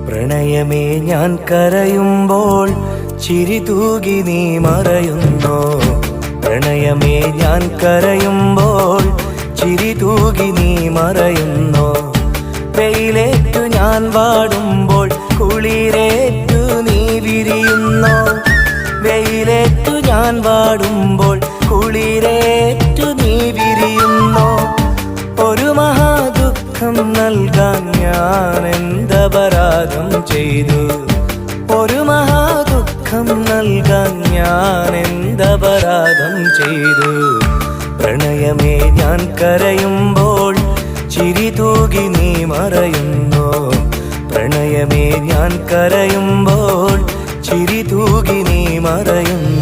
പ്രണയമേ ഞാൻ കരയുമ്പോൾ ചിരി തൂകി നീ മറയുന്നോ. പ്രണയമേ ഞാൻ കരയുമ്പോൾ ചിരി തൂകി നീ മറയുന്നോ. വെയിലേറ്റു ഞാൻ വാടുമ്പോൾ കുളിരേറ്റു നീ വിരിയുന്നോ. വെയിലേറ്റു ഞാൻ വാടുമ്പോൾ കുളിരേറ്റു നീ വിരിയുന്നോ. ഒരു മഹാദുഃഖം നൽകാൻ ഞാൻ എന്തപരാധം ചെയ്തു. ഒരു മഹാദുഃഖം നൽകാൻ ഞാൻ എന്തപരാധം ചെയ്തു. പ്രണയമേ ഞാൻ കരയുമ്പോൾ ചിരി തൂകി നീ മറയുന്നോ. പ്രണയമേ ഞാൻ കരയുമ്പോൾ ചിരി തൂകി നീ മറയുന്നു.